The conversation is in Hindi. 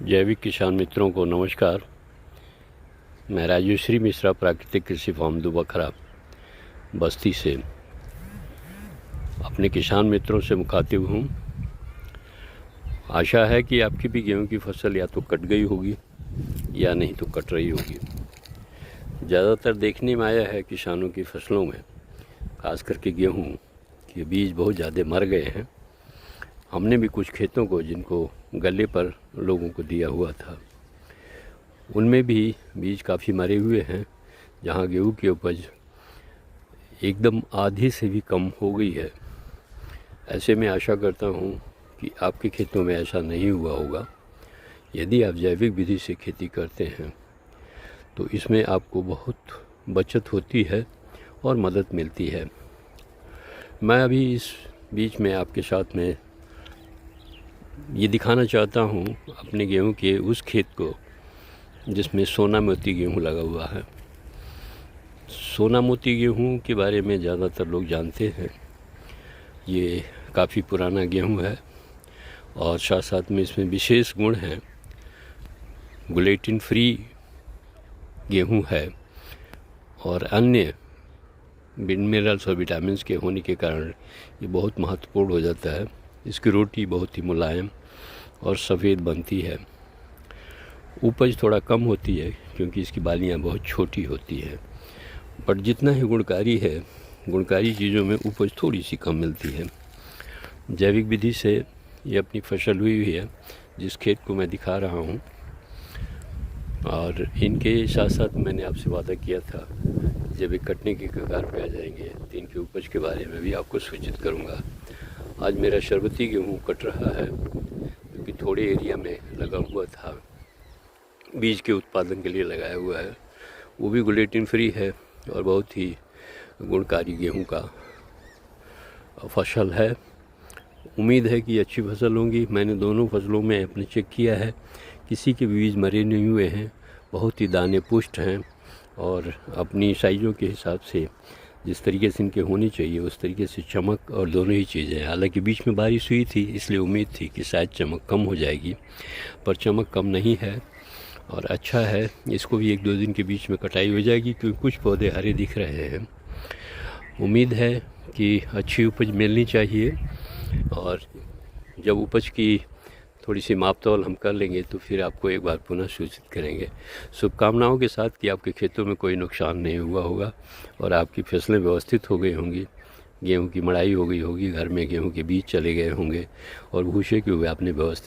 जैविक किसान मित्रों को नमस्कार। मैं राजेश्री मिश्रा प्राकृतिक कृषि फार्म दुबखरा बस्ती से अपने किसान मित्रों से मुखातिब हूँ। आशा है कि आपकी भी गेहूं की फसल या तो कट गई होगी या नहीं तो कट रही होगी। ज़्यादातर देखने में आया है किसानों की फसलों में, खास करके गेहूं के बीज बहुत ज़्यादा मर गए हैं। हमने भी कुछ खेतों को जिनको गले पर लोगों को दिया हुआ था, उनमें भी बीज काफ़ी मरे हुए हैं, जहां गेहूं की उपज एकदम आधी से भी कम हो गई है। ऐसे में आशा करता हूं कि आपके खेतों में ऐसा नहीं हुआ होगा। यदि आप जैविक विधि से खेती करते हैं तो इसमें आपको बहुत बचत होती है और मदद मिलती है। मैं अभी इस बीच में आपके साथ में ये दिखाना चाहता हूँ अपने गेहूं के उस खेत को जिसमें सोना मोती गेहूं लगा हुआ है। सोना मोती गेहूं के बारे में ज़्यादातर लोग जानते हैं। ये काफ़ी पुराना गेहूं है और साथ साथ में इसमें विशेष गुण हैं। ग्लूटेन फ्री गेहूं है और अन्य मिनरल्स और विटामिन्स के होने के कारण ये बहुत महत्वपूर्ण हो जाता है। इसकी रोटी बहुत ही मुलायम और सफ़ेद बनती है। उपज थोड़ा कम होती है क्योंकि इसकी बालियां बहुत छोटी होती है, पर जितना ही गुणकारी है, गुणकारी चीज़ों में उपज थोड़ी सी कम मिलती है। जैविक विधि से ये अपनी फसल हुई है जिस खेत को मैं दिखा रहा हूँ, और इनके साथ साथ मैंने आपसे वादा किया था जब ये कटने की कगार पे आ जाएंगे तो इनकी उपज के बारे में भी आपको सूचित करूँगा। आज मेरा शरबती गेहूँ कट रहा है क्योंकि थोड़े एरिया में लगा हुआ था, बीज के उत्पादन के लिए लगाया हुआ है। वो भी ग्लूटेन फ्री है और बहुत ही गुणकारी गेहूं का फसल है। उम्मीद है कि अच्छी फसल होंगी। मैंने दोनों फसलों में अपने चेक किया है, किसी के बीज मरे नहीं हुए हैं, बहुत ही दाने पुष्ट हैं और अपनी साइज़ों के हिसाब से जिस तरीके से इनके होनी चाहिए उस तरीके से चमक और दोनों ही चीज़ें। हालांकि बीच में बारिश हुई थी इसलिए उम्मीद थी कि शायद चमक कम हो जाएगी, पर चमक कम नहीं है और अच्छा है। इसको भी 1-2 दिन के बीच में कटाई हो जाएगी क्योंकि कुछ पौधे हरे दिख रहे हैं। उम्मीद है कि अच्छी उपज मिलनी चाहिए और जब उपज की थोड़ी सी माप तौल हम कर लेंगे तो फिर आपको एक बार पुनः सूचित करेंगे। शुभकामनाओं के साथ कि आपके खेतों में कोई नुकसान नहीं हुआ होगा और आपकी फसलें व्यवस्थित हो गई होंगी, गेहूं की मड़ाई हो गई होगी, घर में गेहूं के बीज चले गए होंगे और भूसे के हुए आपने व्यवस्थित